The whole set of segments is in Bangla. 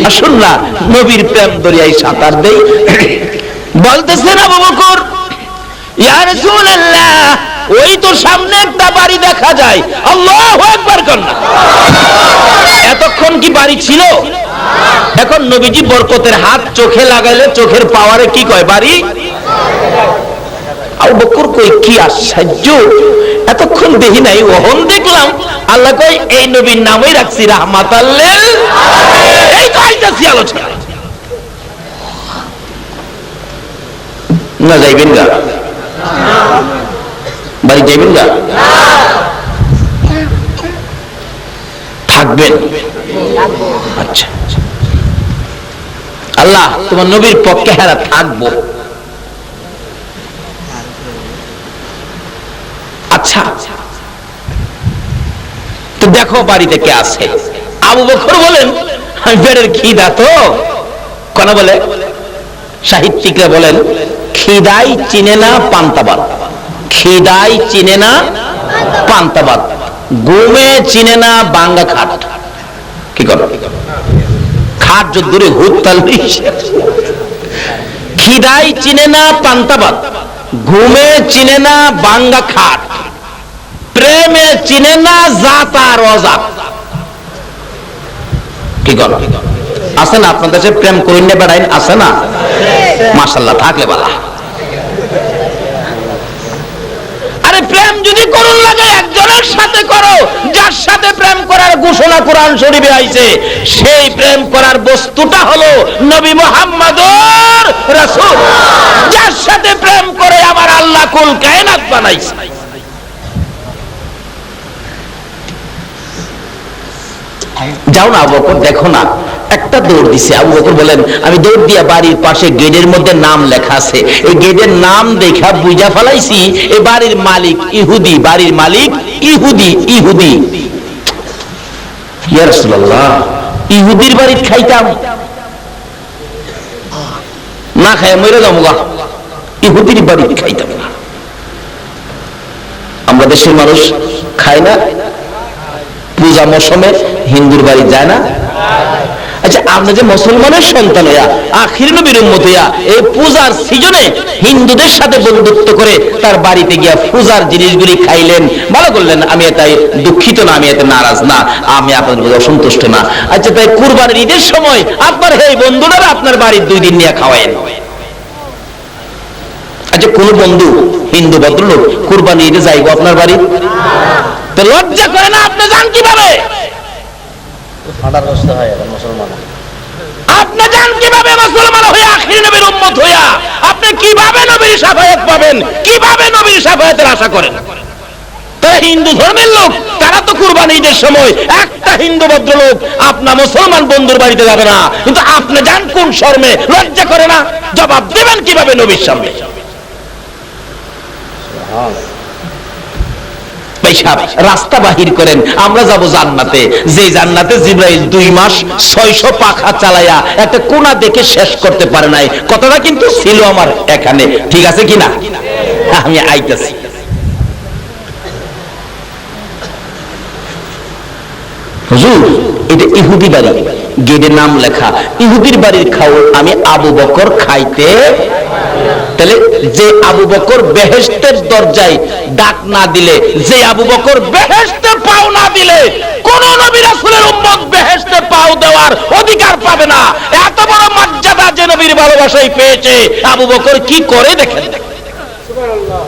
আসুন না নবীর প্রেম দরিয়ায় সাঁতার দেই। বলতেছেন আবু বকর, ইয়া রাসূলুল্লাহ, ওই তো সামনে একটা বাড়ি দেখা যায়। আল্লাহু আকবার কন্যা। এতক্ষণ কি বাড়ি ছিল? এখন নবীজি বরকতের হাত চোখে লাগাইলে চোখের পাওয়ারে কি কয়? বাড়ি। আবু বকর কই, কি আশ্চর্য, এতক্ষণ দেখি নাই, ওহন দেখলাম। আল্লাহ কই, এই নবীর নামই রাখছি রাহমাতাল লিল। এই তো আইতাছি আলোচনা। না যাইবেন গা? বাড়ি যাইবেন গা? থাকবেন? আচ্ছা, আল্লাহ তোমার নবীর পক্ষে হারা থাকবো। আচ্ছা, তো দেখো বাড়িতে কে আছে। আবু বকর বলেন, আমি পেটের খিদা তো। কোন বলে সাহিত্যিকরা বলেন, খিদাই চিনে না পান্তাবাদ, খিদাই চিনে না পান্তাবাদ, ঘুমে চিনে না বাঙ্গা খাট। কি করো খাট যদ্দূরে হুত তালবি। খিদাই চিনে না পান্তাবাদ, ঘুমে চিনে না বাঙ্গা খাট, প্রেমে চিনে না জাত আর অজাত। কি করো আছে না আপনার দেশে? প্রেম করেন না বেড়াইন আছে না? মাশাআল্লাহ, থাকলে বালা। আরে প্রেম যদি করুন লাগে একজনের সাথে করো, যার সাথে প্রেম করার ঘোষণা কোরআন শরীফে আইছে। সেই প্রেম করার বস্তুটা হলো নবী মুহাম্মদুর রাসূল, যার সাথে প্রেম করে আমার আল্লাহ কুল কায়নাত বানাইছে। যাও না আবু বকর, দেখো না, একটা দৌড় দিছে। আবু বকর বলেন, আমি দৌড় দিয়া বাড়ির পাশে গেটের মধ্যে নাম লেখা আছে, এই গেটের নাম দেখা বুঝা ফেলাইছি এই বাড়ির মালিক ইহুদি, বাড়ির মালিক ইহুদি। ইহুদি, ইয়া রাসূলুল্লাহ, ইহুদির বাড়ি খাইতাম না, খাই মরে যাবো গা, ইহুদির বাড়ি খাইতাম না। আমরা দেশের মানুষ খায় না, পূজা মৌসুমে হিন্দুর বাড়ি যায় না। আচ্ছা, আপনি যে মুসলমানের সন্তান হইয়া, আখির নবীর উম্মত হইয়া, এই পূজার সিজনে হিন্দুদের সাথে বন্ধুত্ব করে তার বাড়িতে গিয়া পূজার জিনিসগুলি খাইলেন, ভালো করলেন। আমি এটাই দুঃখিত না, আমি এতে নারাজ না, আমি আপনাদের প্রতি অসন্তুষ্ট না। আচ্ছা, তাই কুরবানির ঈদের সময় আপনার এই বন্ধুরা আপনার বাড়ির 2 দিন নিয়ে খাওয়ায়েন। আচ্ছা, কোন বন্ধু হিন্দু ভদ্রলোক কুরবানি ঈদে যাইব আপনার বাড়ি? তো লজ্জা করে না? আপনি যান কিভাবে? আপনি যান কিভাবে মুসলমান হইয়া, আখির নবীর উম্মত হইয়া? আপনি কিভাবে নবীর শাফায়াত পাবেন? কিভাবে নবীর শাফায়াতের আশা করেন? তারা হিন্দু ধর্মের লোক, তারা তো কুরবানি ঈদের সময় একটা হিন্দু ভদ্রলোক আপনার মুসলমান বন্ধুর বাড়িতে যাবে না, কিন্তু আপনি যান কোন শরমে? লজ্জা করে না? জবাব দেবেন কিভাবে নবীর সামনে? রাস্তা বাহির করেন, আমরা যাব জান্নাতে, যে জান্নাতে জিবরাইল 2 মাস 600 পাখা চালায়া একটা কোণা দেখে শেষ করতে পারে নাই। কথাটা কিন্তু ছিল আমার এখানে, ঠিক আছে কিনা? আমি আইতাছি। হুজুর, এটা ইহুদি বাড়ি, গেটে নাম লেখা ইহুদির বাড়ির খাও, আমি আবু বকর খাইতে। তাহলে যে আবু বকর বেহেশতের দরজায় ডাক না দিলে, যে আবু বকর বেহেশতে পাও না দিলে, কোন নবী রাসূলের উম্মত বেহেশতে পাও দেওয়ার অধিকার পাবে না। এত বড় মর্যাদা যে নবীর ভালোবাসায় পেয়েছে, আবু বকর কি করে দেখেন। সুবহানাল্লাহ,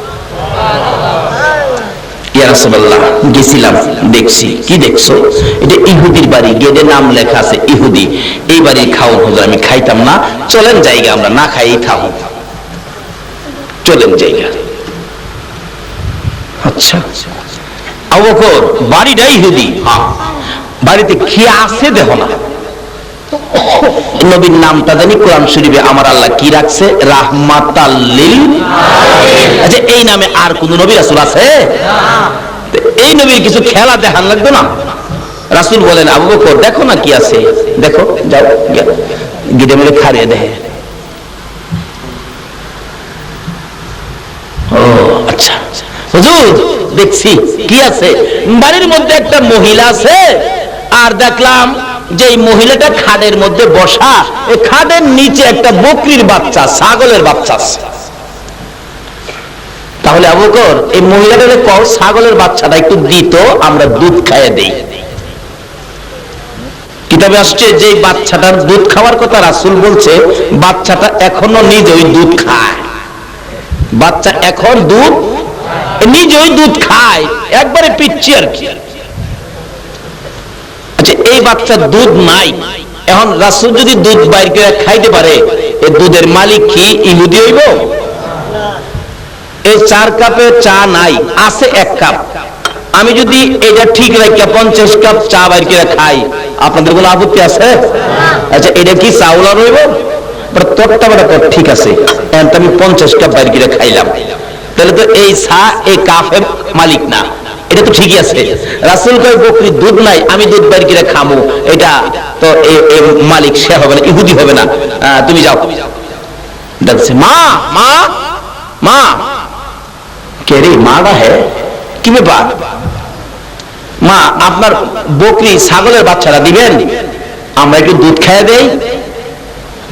ইয়া রাসূলুল্লাহ, গেছিলাম, দেখছি। কি দেখছো? এটা ইহুদির বাড়ি, গেটে নাম লেখা আছে ইহুদি, এই বাড়ি খাও। হুজুর, আমি খাইতাম না, চলেন জায়গা, আমরা না খাই থাকো, চলেন জায়গা। আচ্ছা, আবু বকর বাড়িটা ইহুদি, বাড়িতে কি আছে দেখো না। নবীর নামটা জানি কোরআন শরীফে আমার আল্লাহ কি রাখছে? রাহমাতাল লিল। আচ্ছা, এই নামে আর কোন নবী রাসূল আছে? এই নবীর কিছু খেলা দেখান লাগবে না? রাসূল বলেন, আবু বকর দেখো না কি আছে, দেখো, যাও গিয়ে মিলে খারিয়ে দেখে। ও আচ্ছা, হুজুর দেখছি কি আছে। বাড়ির মধ্যে একটা মহিলা আছে, আর দেখলাম যে এই মহিলাটা খাটের মধ্যে বসা, এই খাটের নিচে একটা বকরির বাচ্চা, ছাগলের বাচ্চা আছে। তাহলে আবু বকর এই মহিলাটাকে কও ছাগলের বাচ্চাটা একটু দিত, আমরা দুধ খাইয়ে দেই। কিতাবে আসছে যে বাচ্চাটার দুধ খাওয়ার কথা রাসূল বলছে, বাচ্চাটা এখনো নিজেই দুধ খায়। বাচ্চা এখন দুধ নিজেই দুধ খায়, একবারে পিচ্ছি আর কি। আচ্ছা, এই বাচ্চার দুধ নাই, এখন রাসূল যদি দুধ বাইর করে খাইতে পারে, এই দুধের মালিক কি ইহুদি হইব? এই 4 কাপে চা নাই, আছে 1 কাপ। আমি যদি এটা ঠিক রাখা 50 কাপ চা বাইর করে খাই, আপনাদের কোনো আপত্তি আছে? আচ্ছা, এটা কি চাউল রইব? তোরটা বড় ঠিক আছে, আমি 50 কাপ বাইর করে খাইলাম, তাহলে তো এই চা এই কাপের মালিক না, এটা তো ঠিকই আছে। রাসূল কয় বকরির দুধ নাই, আমি দুধ বাইর করে খামু, এটা তো এই মালিক সে হবে না, ইহুদি হবে না। তুমি যাও। দেখছে মা মা মা, কে রে মারা? হে কি ব্যাপার? মা, আপনার বকরি ছাগলের বাচ্চারা দিবেন, আমরা একটু দুধ খাইয়ে দেই।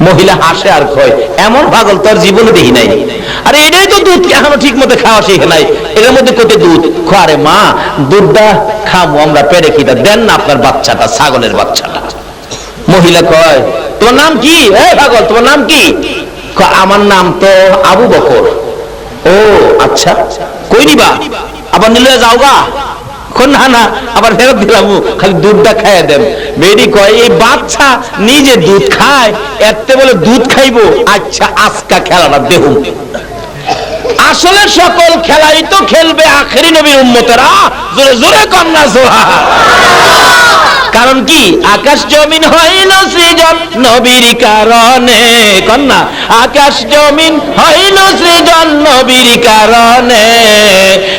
মহিলা হাসে আর কয়, এমন পাগল তোর জীবনে দেখি নাই। আরে এটাই তো দুধ, এখনো ঠিক মতো খাওয়া শিখে নাই, এর মধ্যে কত দুধ। আরে মা, দুধটা খাবো আমরা, পেরে খিদা দেন না আপনার বাচ্চাটা, ছাগলের বাচ্চাটা। মহিলা কয়, তোমার নাম কি? এই পাগল, তোমার নাম কি? আমার নাম তো আবু বকর। ও আচ্ছা, কই নিবা? আবার নিলে যাও গা? না না, আবার ফেরত দিলাম, খালি দুধটা খাইয়ে দেন। বেডি কয়, এই বাচ্চা নিজে দুধ খায়, এতে বলে দুধ খাইবো? আচ্ছা, আজকা খেলাটা দেখুন। আসলে সকল খেলাই তো খেলবে আখেরি নবীর উম্মতেরা, জোরে জোরে কন্যা সোহা। কারণ কি? আকাশ জমিন হইল সৃজন নবীর কারণে। কন্যা, আকাশ জমিন হইল সৃজন নবীর কারণে,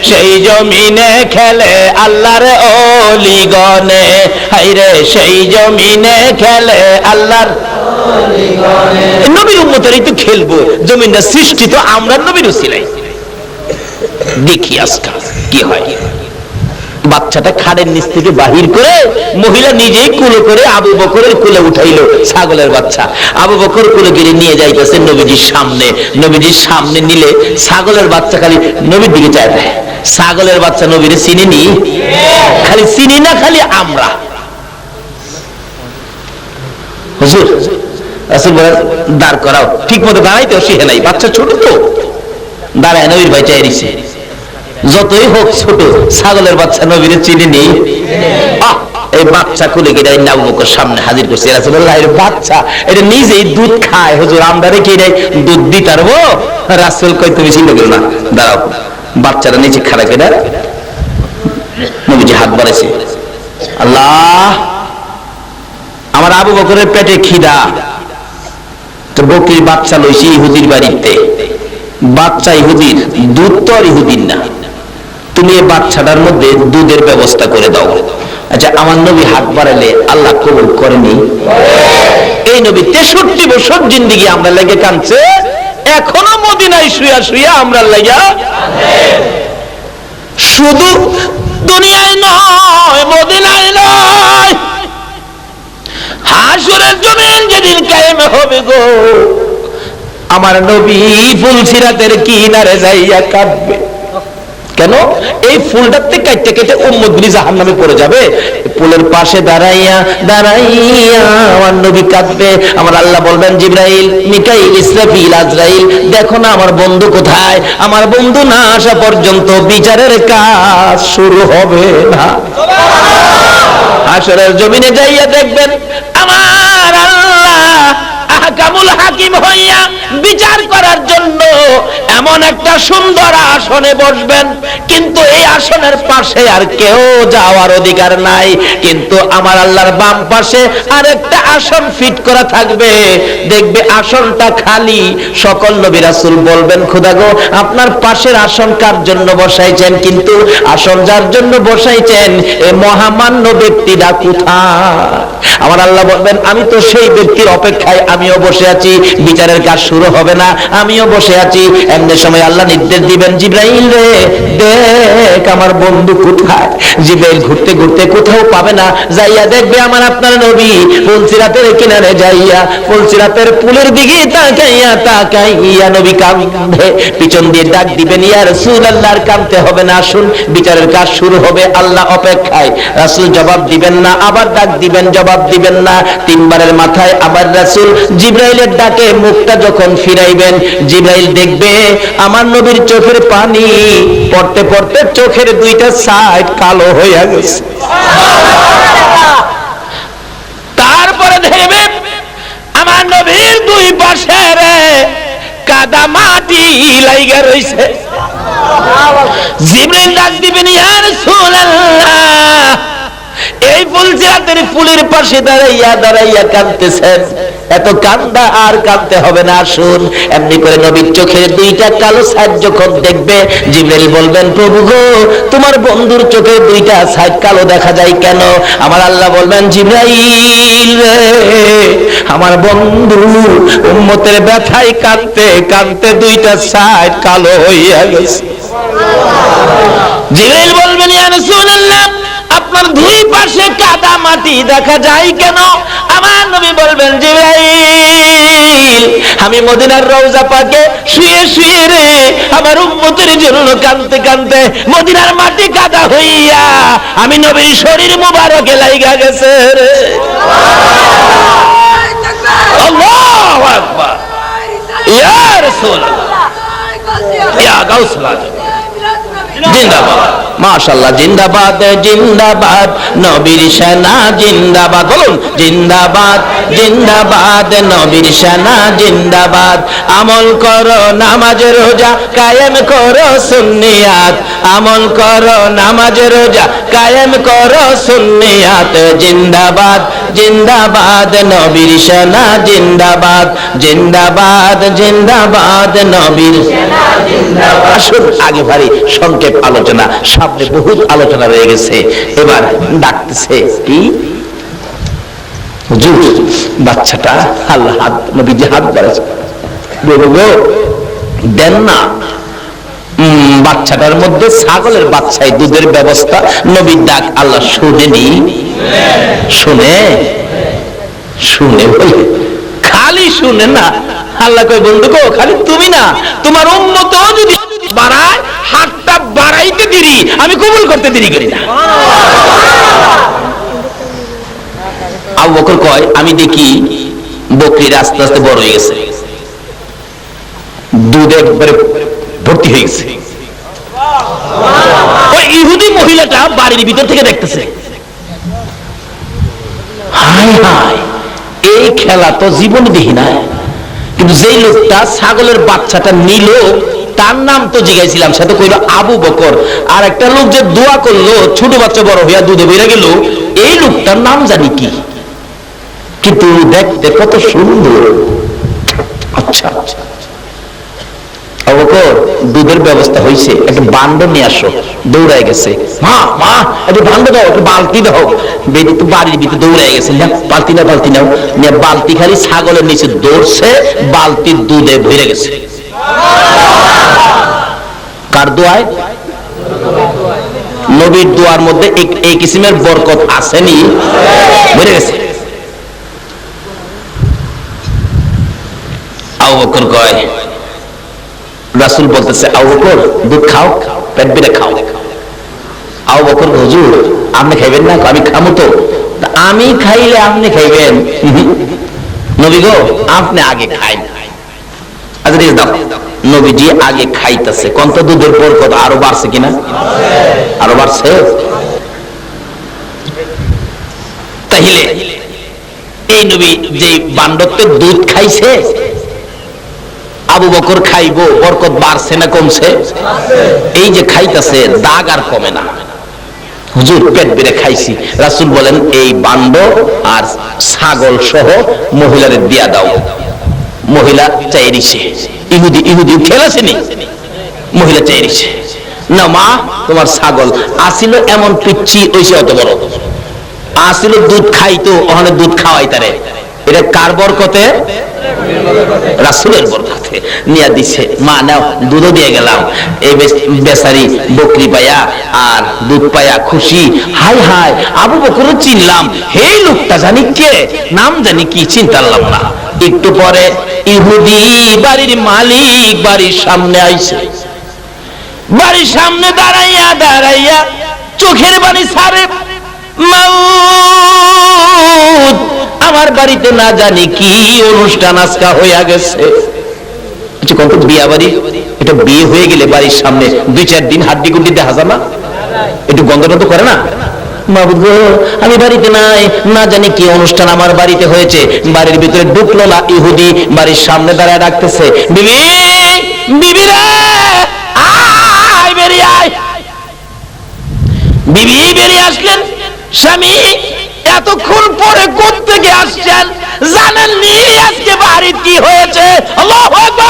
সেই জমিনে খেলে আল্লাহর ওলিগণে। হাইরে, সেই জমিনে খেলে আল্লাহর ওলিগণে। নবীর উম্মতেরই তো খেলবো, জমিনটা সৃষ্টি তো আমরা নবীর উসিলায়। দেখি আজকাল কি হয়। বাচ্চাটা খাড়ের নিচ থেকে বাহির করে মহিলা নিজেই কুলো করে আবু বকরের কুলে উঠাইলো ছাগলের বাচ্চা। আবু বকর কুলে গিয়ে নিয়ে যাইতেছে নবীজির সামনে। নবীজির সামনে নিলে ছাগলের বাচ্চা খালি নবীর দিকে চায় দেয়। ছাগলের বাচ্চা নবীরে চিনিনি, খালি চিনি না, খালি আমরা। হুজুর, রাসূল বলেন দাঁড় করাও। ঠিক মতো দাঁড়াইতে শিখে নাই, বাচ্চা ছোট তো, দাঁড়ায় নবীর ভাই চাই দিছে। যতই হোক ছোট, ছাগলের বাচ্চা নবীরে চিনিনি। এই বাচ্চা কুলে গিয়ে আবু বকর সামনে হাজির করছে। রাসূলুল্লাহ, এর বাচ্চা এটা নিজেই দুধ খায়, হুজুর আমরা রেখে দুধ দিতে পারবো? রাসূল কই, তুমি চিন্তা করো না, দাঁড়াও। বাচ্চাটা নিচে খাড়া কেটে নবীজি হাত বাড়াইছে, আল্লাহ, আমার আবু বকরের পেটে খিদা, তো বকরির বাচ্চা লইছি ইহুদির বাড়িতে। বাচ্চা ইহুদির, দুধ তো আর ইহুদির না, তুমি এই বাচ্চাটার মধ্যে দুধের ব্যবস্থা করে দাও। আচ্ছা, আমার নবী হাত বাড়ালে আল্লাহ কবুল করেনি? এই নবী 63 বছর জিন্দেগি আমরা লেগে কাঁদছে, এখনো মদিনায় শুয়া শুয়া আমরা লেগে। শুধু দুনিয়ায় নয়, মদিনায় নয়, হাসরের জমিন যেদিন কায়েম হবে গো, আমার নবী ফুলসিরাতের কিনারে যাইয়া কাঁদবে। কেন? এই ফুলটাতে কাটতে কেটে উম্মতগুলি জাহান্নামে পড়ে যাবে। ফুলের পাশে দাঁড়াইয়া দাঁড়াইয়া আমার নবী কাঁদবে। আমার আল্লাহ বলবেন, জিবরাইল, মিকাইল, ইসরাফিল, আজরাইল, দেখো না আমার বন্ধু কোথায়? আমার বন্ধু না আসা পর্যন্ত বিচারের কাজ শুরু হবে না। হাসরের জমিনে যাইয়া দেখবেন আমার আল্লাহ আহকামুল হাকিম হইয়া বিচার করার জন্য এমন একটা সুন্দর আসনে বসবেন, কিন্তু এই আসনের পাশে আর কেউ যাওয়ার অধিকার নাই। কিন্তু আমার আল্লাহর বাম পাশে আরেকটা আসন ফিট করা থাকবে, দেখবে আসনটা খালি। সকল নবী রাসূল বলবেন, খোদা গো, আপনার পাশের আসন কার জন্য বসাইছেন? কিন্তু আসন যার জন্য বসাইছেন এই মহামান্য ব্যক্তিটা কোথায়? আমার আল্লাহ বলবেন, আমি তো সেই ব্যক্তির অপেক্ষায় আমিও বসে আছি, বিচারের কাজ শুরু হবে না, আমিও বসে আছি। এমনি এমনি সময় আল্লাহ নির্দেশ দিবেন, জিবরাইল রে দেখ আমার বন্ধু কোথায়। জিবরাইল ঘুরতে ঘুরতে কোথাও পাবে না, যাইয়া দেখবে আমার আপনার নবী ফুলসিরাতের কিনারে যাইয়া ফুলসিরাতের পুলের দিকে তাকাইয়া নবী কাঁদে। পিছন দিয়ে ডাক দিবেন, ইয়া রাসূলুল্লাহ কাঁদতে হবে না, আসুন বিচারের কাজ শুরু হবে, আল্লাহ অপেক্ষায়। রাসূল জবাব দিবেন না, আবার ডাক দিবেন, জবাব দিবেন না। তিনবারের মাথায় আবার রাসূল জিবরাইলের ডাকে মুখটা যখন ফিরাইবেন, জিবরাইল দেখবে আমার নবীর চোখের পানি পড়তে পড়তে চোখের দুইটা সাইড কালো হয়ে গেছে। তারপরে দেখবে আমার নবীর দুই পাশে কাদা মাটি লাইগা রইছে। জিবরাইল ডাক দিবেন, ইয়া রাসূলুল্লাহ এই ফুলসিরাতের ফুলের পাশে দাঁড়াইয়া কাঁদতেছেন, এত কান্দা আর কাঁদতে হবে না, আসুন। এমনি করে নবীর চোখের দুইটা কালো সাইড যখন দেখবে, জিবরাইল বলবেন, প্রভু গো তোমার বন্ধুর চোখের দুইটা সাইড কালো দেখা যায় কেন? আমার আল্লাহ বলবেন, জিবরাইল আমার বন্ধু উম্মতের ব্যথায় কাঁদতে কাঁদতে দুইটা সাইড কালো হইয়া গেছে। জিবরাইল বলবেন, ইয়া রাসূলুল্লাহ আপনার দুই পাশে কাদা মাটি দেখা যায় কেন? আমার নবী বলবেন, জিবরাইল আমি মদিনার রওজা পাকে শুয়ে শুয়ে রে আমার উম্মতের জন্য কাঁদতে কাঁদতে মদিনার মাটি কাদা হইয়া আমি নবীর শরীর মুবারকে লাইগা গেছে রে। আল্লাহু আকবার, ইয়া রাসূলুল্লাহ, ইয়া গাউসুল আজম, জিন্দাবাদ, মাশাআল্লাহ, জিন্দাবাদ জিন্দাবাদ নবীর সেনা জিন্দাবাদ। বলুন জিন্দাবাদ জিন্দাবাদ নবীর সেনা জিন্দাবাদ। আমল করো নামাজ রোজা কায়েম করো সুন্নিয়াত, আমল করো নামাজ রোজা কায়েম করো সুন্নিয়াত। জিন্দাবাদ জিন্দাবাদ নবীর সেনা জিন্দাবাদ, জিন্দাবাদ জিন্দাবাদ নবীর সেনা জিন্দাবাদ। আসুন আগে ভারী সংক্ষেপ আলোচনা, সামনে বহুত আলোচনা রয়ে গেছে। এবার ডাকতেছে কি হুজুর বাচ্চাটা, আল্লাহ হাত নবীজি হাত বাড়াচ্ছে, দেন না। বাচ্চাটার মধ্যে ছাগলের বাচ্চায় দুধের ব্যবস্থা, নবীর ডাক আল্লাহ শুনেনি, শুনে শুনে বলে খালি শুনে না, আল্লাহ কয় বন্ধু গো খালি তুমি না তোমার উম্মত যদি বাড়ায়, হাতটা বাড়াইতে দেরি আমি কবুল করতে দেরি করি না। আবু বকর কয় আমি দেখি বকরির আস্তে আস্তে বড় হয়ে গেছে, দুধ একবারে ভর্তি হয়ে গেছে। ওই ইহুদি মহিলাটা বাড়ির ভিতর থেকে দেখতেছে, হায় হায় এই খেলা তো জীবনে দেখি না। কিন্তু যেই লোকটা ছাগলের বাচ্চাটা নিল তার নাম তো জিজ্ঞাসিলাম, সে তো কইল আবু বকর। আর একটা লোক যে দোয়া করলো ছোট বাচ্চা বড় হইয়া দুধে বেড়ে গেল, এই লোকটার নাম জানি কি, কিন্তু দেখতে কত সুন্দর। আচ্ছা আবু বকর দুধের ব্যবস্থা হয়েছে, একটা বান্ড নিয়ে আসো। দৌড়ায় গেছে, মা মা একটু বান্ড দাও, একটু বালতি দাও। বেদি তো বাড়ির ভিতরে দৌড়ায় গেছে, বালতি না বালতি নাও, বালতি খালি ছাগলের নিচে দৌড়ছে, বালতির দুধে ভরে গেছে। কার দোয়ায়? নবীর দোয়ার মধ্যে এই কিসিমের বরকত আসেনি, ভরে গেছে। আবু বকর কয়, রাসূল বলতেছে আবু বকর দুধ খাও, পেট ভরে খাও। আবু বকর হুজুর আপনি খাইবেন না? আমি খামু তো। আমি খাইলে আপনি খাইবেন? নবী গো আপনি আগে খাইন। আচ্ছা দাও, নবীজি আগে খাইতেছে, কত দুধের বরকত আরো বাড়ছে কিনা? আরো বাড়ছে। তাহলে এই নবী যে বান্ডত্বের দুধ খাইছে, আবু বকর খাইবো, বরকত বাড়ছে না কমছে? এই যে খাইতেছে দাগ আর কমে না। হুজুর পেট বেড়ে খাইছি। রাসূল বলেন এই বান্ড আর ছাগল সহ মহিলারে দিয়া দাও। মহিলা চাইরিছে, ইহুদি খেলাছেনি, মহিলা চাইরিছে, না মা তোমার ছাগল আসিল এমন পিচ্ছি হইছে, অত বড় আসিল দুধ খাইতো, ওখানে দুধ খাওয়াই তারে, এটা কার বরকতে? রাসূলের বরকতে নিয়ে দিছে। মা নাও, দুধও দিয়ে গেলাম। এই বেচারি বকরি পায়া আর দুধ পায়া খুশি। হাই হাই, আবু বকর চিনলাম, হে লোকটা জানি কে, নাম জানি কি, চিনতাম না। একটু পরে ইহুদি বাড়ির মালিক বাড়ির সামনে আইছে। বাড়ির সামনে দাঁড়াইয়া দাঁড়াইয়া চোখের বাড়ি ছাড়ে, মাউত, আমার বাড়িতে না জানি কি অনুষ্ঠান আজকা হইয়া গেছে। কত বিয়া বাড়ি, এটা বিয়ে হয়ে গেলে বাড়ির সামনে 2-4 দিন হাড্ডি গুড্ডি দেখা যায় না? একটু গন্ধ টন্ধ করে না? মাবুদ গো, আমি বাড়িতে নাই, না জানি কি অনুষ্ঠান আমার বাড়িতে হয়েছে। বাড়ির ভিতরে ঢুকলো না ইহুদি, বাড়ির সামনে দাঁড়ায় ডাকতেছে, বিবি, বিবি রে, আয় বেরিয়ে আয়। বিবি বেরিয়ে আসলেন। স্বামী, এতক্ষণ পরে কোত্থেকে আসছেন? জানেননি আজকে বাড়ির কি হয়েছে? আল্লাহু আকবার।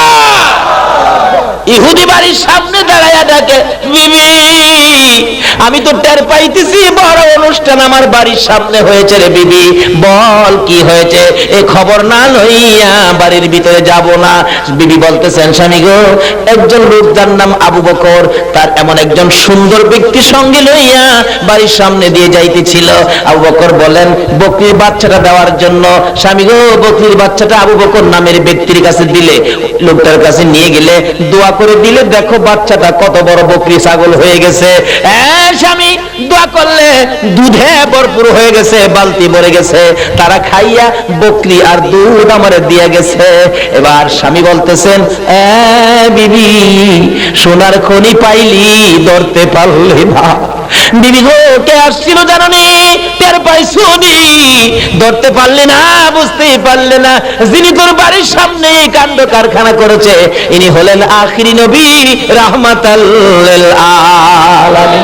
ইহুদি বাড়ির সামনে দাঁড়ায়া ডাকে, বিবি, আমি তো টের পাইতেছি বড় অনুষ্ঠান আমার বাড়ির সামনে হয়েছে রে বিবি, বল কি হয়েছে? এই খবর না লইয়া বাড়ির ভিতরে যাব না। বিবি বলতেছেন, স্বামী গো, একজন লোক যার নাম আবু বকর, তার এমন একজন সুন্দর ব্যক্তি সঙ্গে লইয়া বাড়ির সামনে দিয়ে যাইতেছিল। আবু বকর বলেন, বকরির বাচ্চাটা দেওয়ার জন্য। স্বামী গো, বকরির বাচ্চাটা আবু বকর নামের ব্যক্তির কাছে দিলে, লোকটার কাছে নিয়ে গেলে দোয়া করে দিলে, দেখো বাচ্চাটা কত বড় বকরি ছাগল হয়ে গেছে। স্বামী, দোয়া করলে দুধে ভরপুর হয়ে গেছে, বালতি ভরে গেছে। তারা খাইয়া বকরি আর দুধ আমারে দিয়ে গেছে। এবার স্বামী বলতেছেন, বিবি, সোনার খনি পাইলি, ধরতে পারলি না। বিবি গো, কে আসছিল জানি, টের পাইছুনি, ধরতে পারলে না, বুঝতেই পারলে না। যিনি তোর বাড়ির সামনে কাণ্ড কারখানা করেছে, ইনি হলেন আখিরি নবী, রাহমাতাল লিল আলামিন।